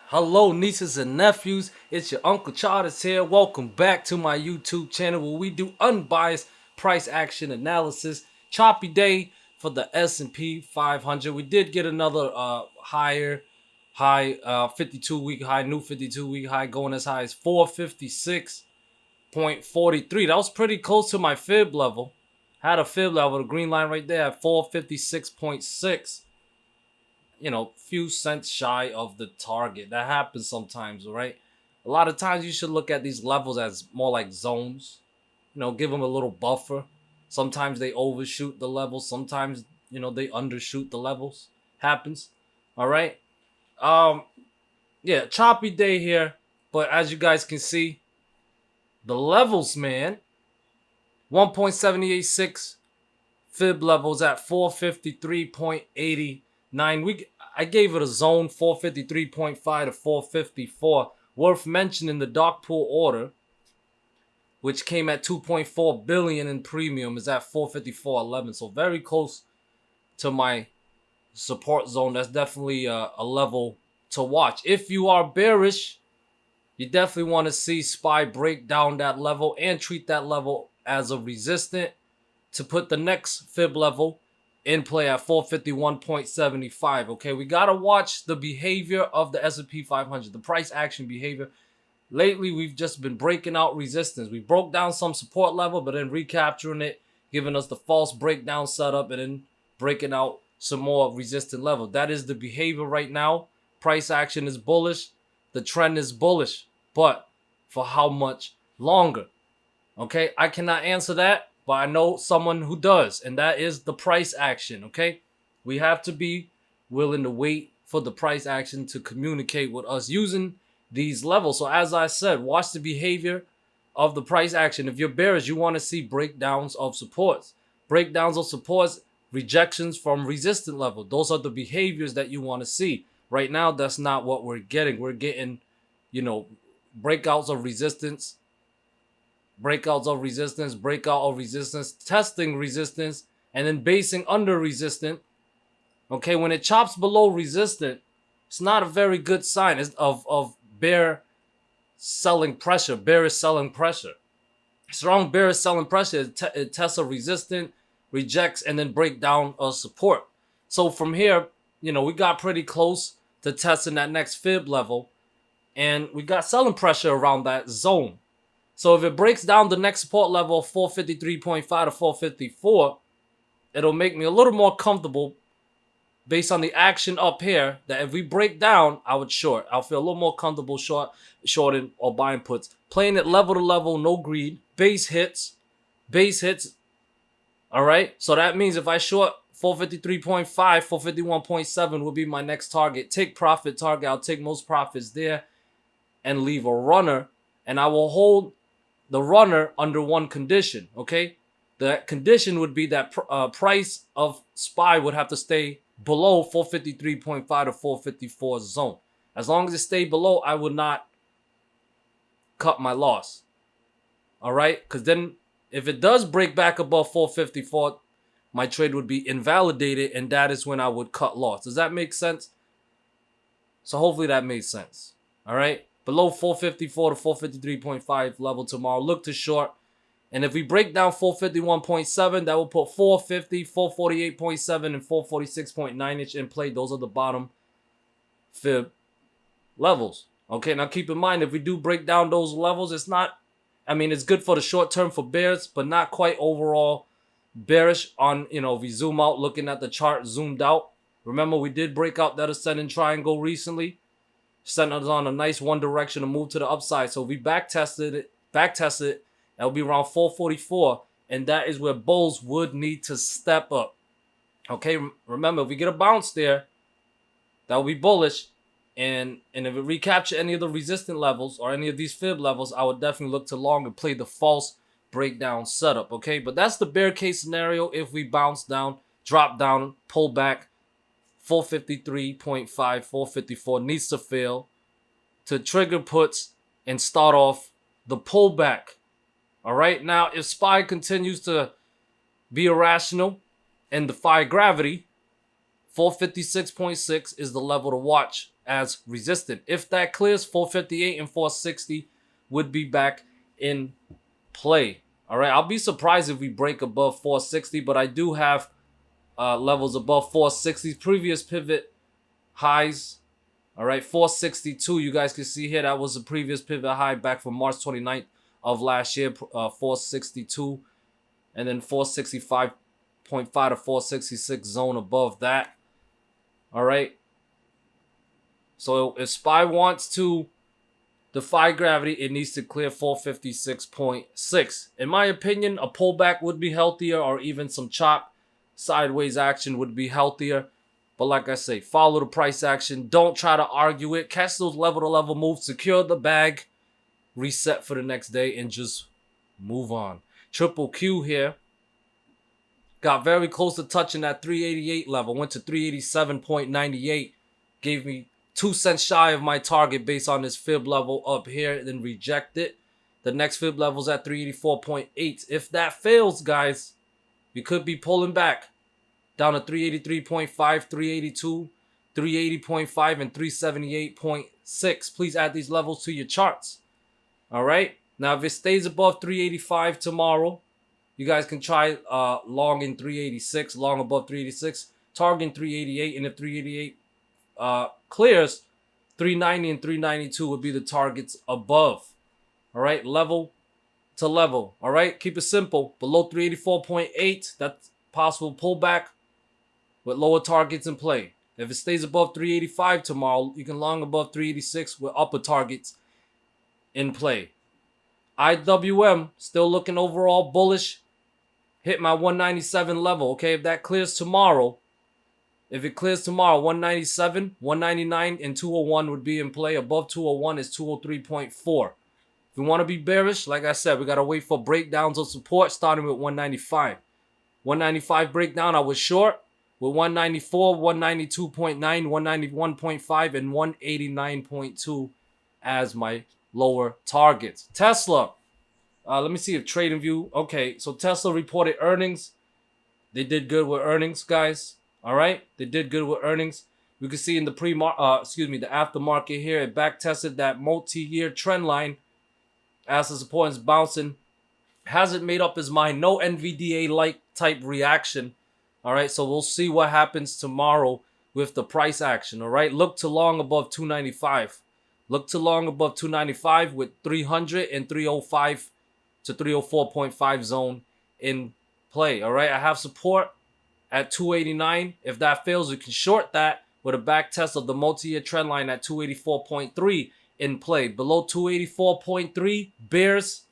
Hello, nieces and nephews. It's your Uncle Charles here. Welcome back to my YouTube channel where we do unbiased price action analysis. Choppy day for the S&P 500. We did get another high 52-week high, new 52-week high, going as high as 456.43. That was pretty close to my fib level. Had a fib level, the green line right there at 456.6. Few cents shy of the target. That happens sometimes, right? A lot of times you should look at these levels as more like zones. Give them a little buffer. Sometimes they overshoot the levels. Sometimes, they undershoot the levels. Happens. All right. Yeah, choppy day here. But as you guys can see, the levels, man, 1.786 fib levels at 453.89. I gave it a zone 453.5 to 454. Worth mentioning the dark pool order, which came at 2.4 billion in premium, is at 454.11. So very close to my support zone. That's definitely a level to watch. If you are bearish, you definitely want to see SPY break down that level and treat that level as a resistant to put the next fib level in play at 451.75. Okay, we got to watch the behavior of the S&P 500, the price action behavior. Lately, we've just been breaking out resistance. We broke down some support level, but then recapturing it, giving us the false breakdown setup, and then breaking out some more resistant level. That is the behavior right now. Price action is bullish. The trend is bullish, but for how much longer? Okay, I cannot answer that, but I know someone who does, and that is the price action, okay? We have to be willing to wait for the price action to communicate with us using these levels. So as I said, watch the behavior of the price action. If you're bearish, you want to see breakdowns of supports. Breakdowns of supports, rejections from resistant level. Those are the behaviors that you want to see. Right now, that's not what we're getting. We're getting, breakouts of resistance, breakout of resistance, testing resistance, and then basing under resistant. Okay, when it chops below resistant, it's not a very good sign of bearish selling pressure. Strong bearish selling pressure, it tests a resistant, rejects, and then break down a support. So from here, we got pretty close to testing that next fib level, and we got selling pressure around that zone. So if it breaks down the next support level of 453.5 to 454, it'll make me a little more comfortable based on the action up here that if we break down, I would short. I'll feel a little more comfortable shorting or buying puts. Playing it level to level, no greed. Base hits. All right. So that means if I short 453.5, 451.7 will be my next target. Take profit target. I'll take most profits there and leave a runner. And I will hold the runner under one condition, okay? That condition would be that price of SPY would have to stay below 453.5 to 454 zone. As long as it stayed below, I would not cut my loss, all right? Because then if it does break back above 454, my trade would be invalidated, and that is when I would cut loss. Does that make sense? So hopefully that made sense, all right? Below 454 to 453.5 level tomorrow. Look to short. And if we break down 451.7, that will put 450, 448.7, and 446.9 in play. Those are the bottom fib levels. Okay, now keep in mind, if we do break down those levels, it's good for the short term for bears, but not quite overall bearish on, if we zoom out, looking at the chart zoomed out. Remember, we did break out that ascending triangle recently. Sent us on a nice one direction to move to the upside. So if we back tested it, that'll be around 444. And that is where bulls would need to step up. Okay, remember, if we get a bounce there, that will be bullish. And if it recapture any of the resistant levels or any of these fib levels, I would definitely look to long and play the false breakdown setup. Okay, but that's the bear case scenario. If we bounce down, drop down, pull back, 453.5, 454 needs to fail to trigger puts and start off the pullback. All right. Now, if SPY continues to be irrational and defy gravity, 456.6 is the level to watch as resistant. If that clears, 458 and 460 would be back in play. All right, I'll be surprised if we break above 460, but I do have levels above 460. Previous pivot highs. All right, 462. You guys can see here that was a previous pivot high back from March 29th of last year, 462, and then 465.5 to 466 zone above that. All right. So if SPY wants to defy gravity, it needs to clear 456.6. In my opinion, a pullback would be healthier, or even some chop sideways action would be healthier. But like I say, follow the price action. Don't try to argue it. Catch those level-to-level moves. Secure the bag. Reset for the next day and just move on. Triple Q here. Got very close to touching that 388 level. Went to 387.98. Gave me 2 cents shy of my target based on this fib level up here. Then reject it. The next fib level is at 384.8. If that fails, guys, we could be pulling back down to 383.5, 382, 380.5, and 378.6. Please add these levels to your charts. All right. Now, if it stays above 385 tomorrow, you guys can try long in 386, long above 386, targeting 388, and if 388 clears, 390 and 392 would be the targets above. All right, level to level. All right, keep it simple. Below 384.8, that's possible pullback with lower targets in play. If it stays above 385 tomorrow, you can long above 386 with upper targets in play. IWM still looking overall bullish. Hit my 197 level. Okay, if that clears tomorrow, if it clears tomorrow, 197, 199, and 201 would be in play. Above 201 is 203.4. If we want to be bearish, like I said, we got to wait for breakdowns of support starting with 195. 195 breakdown, I was short with 194, 192.9, 191.5, and 189.2 as my lower targets. Tesla. Let me see if TradingView. Okay, so Tesla reported earnings. They did good with earnings, guys. All right, they did good with earnings. We can see in the the aftermarket here, it back tested that multi-year trend line as the support is bouncing. Hasn't made up his mind. No NVDA-like type reaction. All right, so we'll see what happens tomorrow with the price action. All right, look to long above 295. Look to long above 295 with 300 and 305 to 304.5 zone in play. All right, I have support at 289. If that fails, we can short that with a back test of the multi-year trend line at 284.3 in play. Below 284.3, bears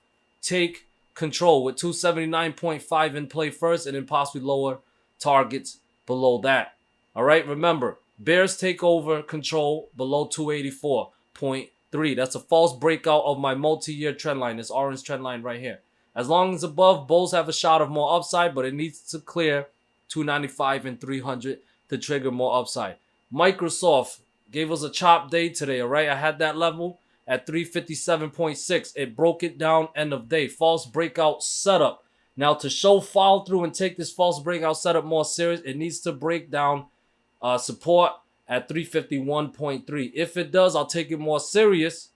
take control with 279.5 in play first, and then possibly lower targets below that. All right, remember, bears take over control below 284.3. That's a false breakout of my multi-year trend line, this orange trend line right here. As long as above, bulls have a shot of more upside, but it needs to clear 295 and 300 to trigger more upside. Microsoft gave us a chop day today, all right? I had that level at 357.6. It broke it down end of day. False breakout setup. Now, to show follow through and take this false breakout setup more serious, it needs to break down support at 351.3. If it does, I'll take it more serious.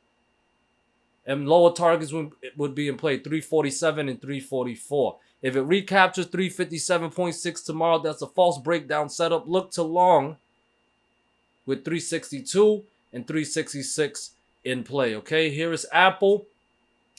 And lower targets would be in play, 347 and 344. If it recaptures 357.6 tomorrow, that's a false breakdown setup. Look to long with 362 and 366 in play. Okay, here is Apple.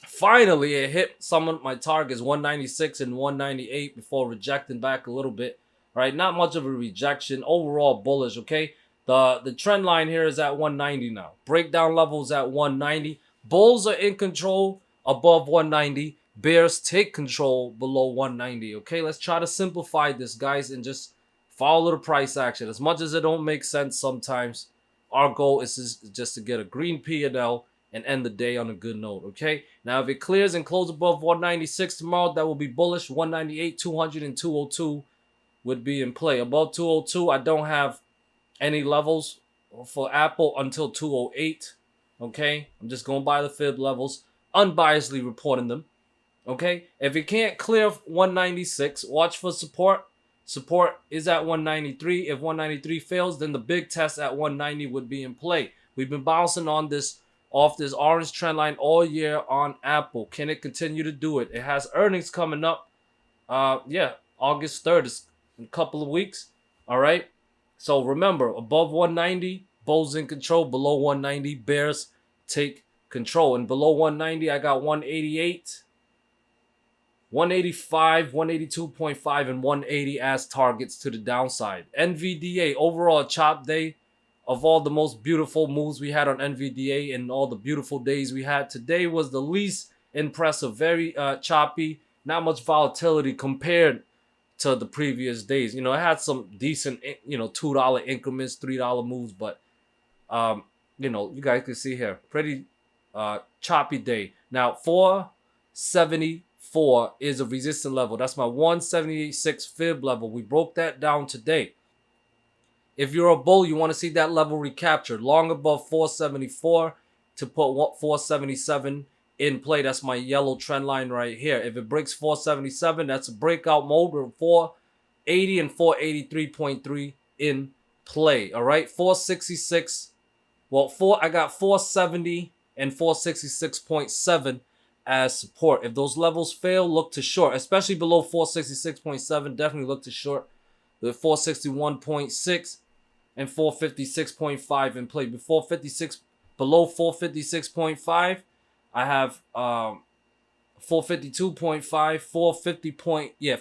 Finally, it hit some of my targets, 196 and 198, before rejecting back a little bit. All right, not much of a rejection. Overall bullish, okay? The trend line here is at 190 now. Breakdown levels at 190. Bulls are in control above 190. Bears take control below 190. Okay, let's try to simplify this, guys, and just follow the price action. As much as it don't make sense sometimes, our goal is just to get a green P&L and end the day on a good note. Okay, now if it clears and closes above 196 tomorrow, that will be bullish. 198, 200, and 202 would be in play. Above 202, I don't have any levels for Apple until 208. Okay, I'm just going by the fib levels, unbiasedly reporting them. Okay, if it can't clear 196, watch for support Support is at 193. If 193 fails, then the big test at 190 would be in play. We've been bouncing on this off this orange trend line all year on Apple. Can it continue to do it? It has earnings coming up. Yeah, August 3rd is in a couple of weeks. All right. So remember, above 190, bulls in control. Below 190, bears take control. And below 190, I got 188, 185, 182.5, and 180 as targets to the downside. NVDA, overall chop day. Of all the most beautiful moves we had on NVDA and all the beautiful days we had, today was the least impressive. Very choppy, not much volatility compared to the previous days. You know, it had some decent, you know, $2 increments, $3 moves, but you know, you guys can see here, pretty choppy day. Now 474 is a resistance level. That's my 178.6 fib level. We broke that down today. If you're a bull, you want to see that level recaptured long above 474 to put 477 in play. That's my yellow trend line right here. If it breaks 477, that's a breakout mode with 480 and 483.3 in play. All right, 466. Well, I got 470 and 466.7 as support. If those levels fail, look to short, especially below 466.7. Definitely look to short with 461.6 and 456.5 in play. Below 456.5, I have 452.5,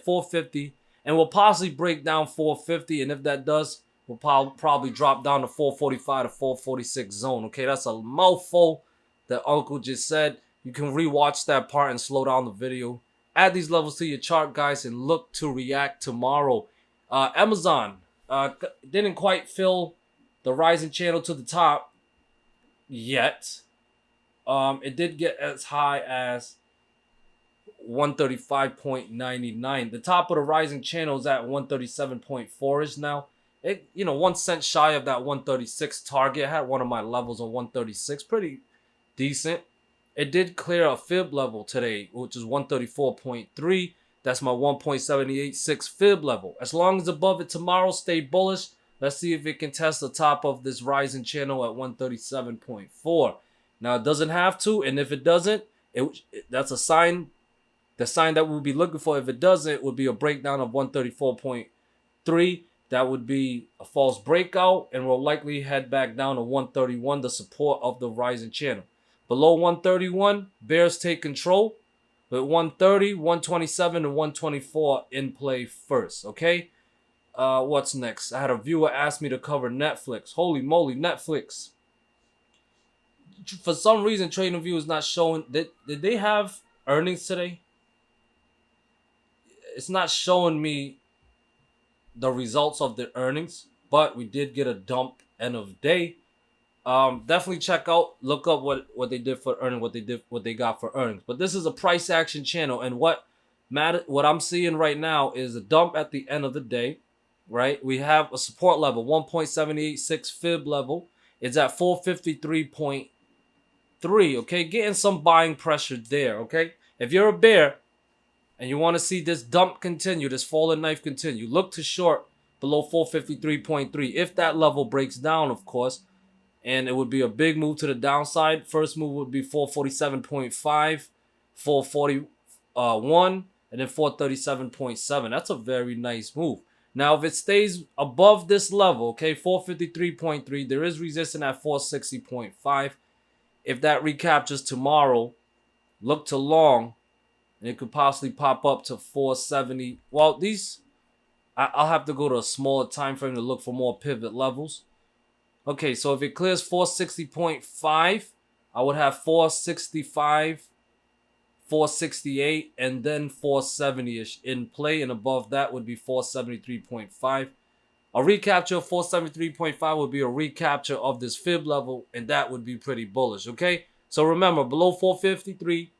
450, and we'll possibly break down 450. And if that does, we'll probably drop down to 445 to 446 zone. Okay, that's a mouthful that Uncle just said. You can rewatch that part and slow down the video. Add these levels to your chart, guys, and look to react tomorrow. Amazon didn't quite fill the rising channel to the top yet. It did get as high as 135.99. The top of the rising channel is at 137.4 now. It, you know, 1 cent shy of that 136 target. I had one of my levels on 136, pretty decent. It did clear a fib level today, which is 134.3. That's my 1.786 fib level. As long as above it tomorrow, stay bullish. Let's see if it can test the top of this rising channel at 137.4. Now, it doesn't have to, and if it doesn't, that's a sign. The sign that we'll be looking for, if it doesn't, would be a breakdown of 134.3. That would be a false breakout, and we'll likely head back down to 131, the support of the rising channel. Below 131, bears take control. With 130, 127, and 124 in play first, okay? What's next? I had a viewer ask me to cover Netflix. Holy moly, Netflix. For some reason, TradingView is not showing. Did they have earnings today? It's not showing me the results of the earnings, but we did get a dump end of day. Definitely check out, look up what they did for earnings, what they got for earnings. But this is a price action channel, and what I'm seeing right now is a dump at the end of the day, right? We have a support level, 1.786 fib level. It's at 453.3, okay? Getting some buying pressure there, okay? If you're a bear and you want to see this dump continue, this fallen knife continue, look to short below 453.3. If that level breaks down, of course, and it would be a big move to the downside. First move would be 447.5, 441, and then 437.7. That's a very nice move. Now, if it stays above this level, okay, 453.3, there is resistance at 460.5. If that recaptures tomorrow, look to long, and it could possibly pop up to 470. Well, these, I'll have to go to a smaller time frame to look for more pivot levels. Okay, so if it clears 460.5, I would have 465, 468, and then 470-ish in play, and above that would be 473.5. A recapture of 473.5 would be a recapture of this fib level, and that would be pretty bullish, okay? So remember, below 453,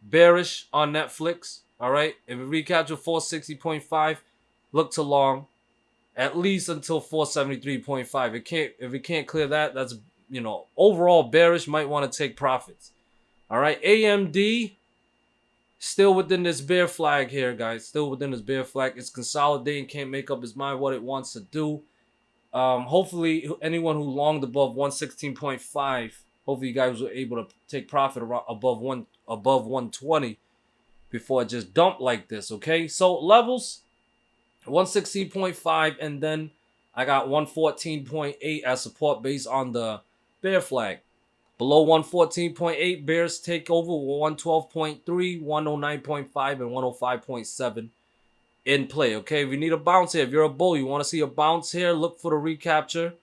bearish on Netflix, all right? If it recapture 460.5, look to long. At least until 473.5. If it can't clear that, that's, you know, overall bearish, might want to take profits. All right, AMD Still within this bear flag here, guys. Still within this bear flag. It's consolidating. Can't make up its mind what it wants to do. Hopefully, anyone who longed above 116.5, hopefully you guys were able to take profit around above 120 before it just dumped like this. Okay, so levels 116.5, and then I got 114.8 as support based on the bear flag. Below 114.8, bears take over 112.3, 109.5, and 105.7 in play. Okay, we need a bounce here. If you're a bull, you want to see a bounce here, look for the recapture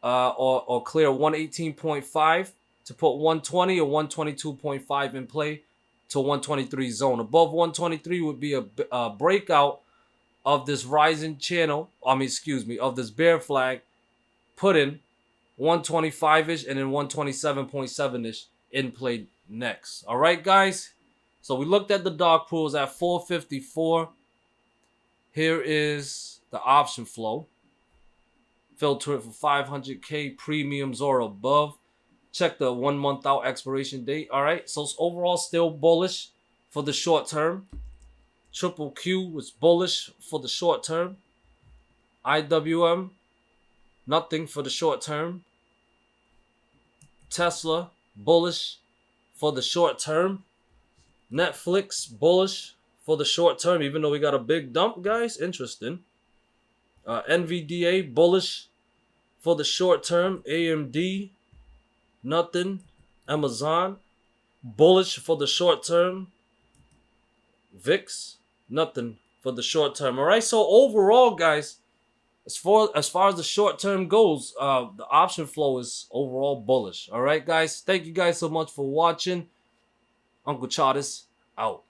or clear 118.5 to put 120 or 122.5 in play to 123 zone. Above 123 would be a breakout of this rising channel. Of this bear flag, put in 125-ish and then 127.7-ish in play next. All right, guys. So we looked at the dark pools at 454. Here is the option flow. Filter it for 500K premiums or above. Check the 1 month out expiration date. All right. So it's overall still bullish for the short term. Triple Q was bullish for the short term. IWM, nothing for the short term. Tesla, bullish for the short term. Netflix, bullish for the short term, even though we got a big dump, guys. Interesting. NVDA, bullish for the short term. AMD, nothing. Amazon, bullish for the short term. VIX, nothing for the short term. All right, so overall, guys, as far as the short term goes, the option flow is overall bullish. All right, guys. Thank you guys so much for watching. Uncle Chartis out.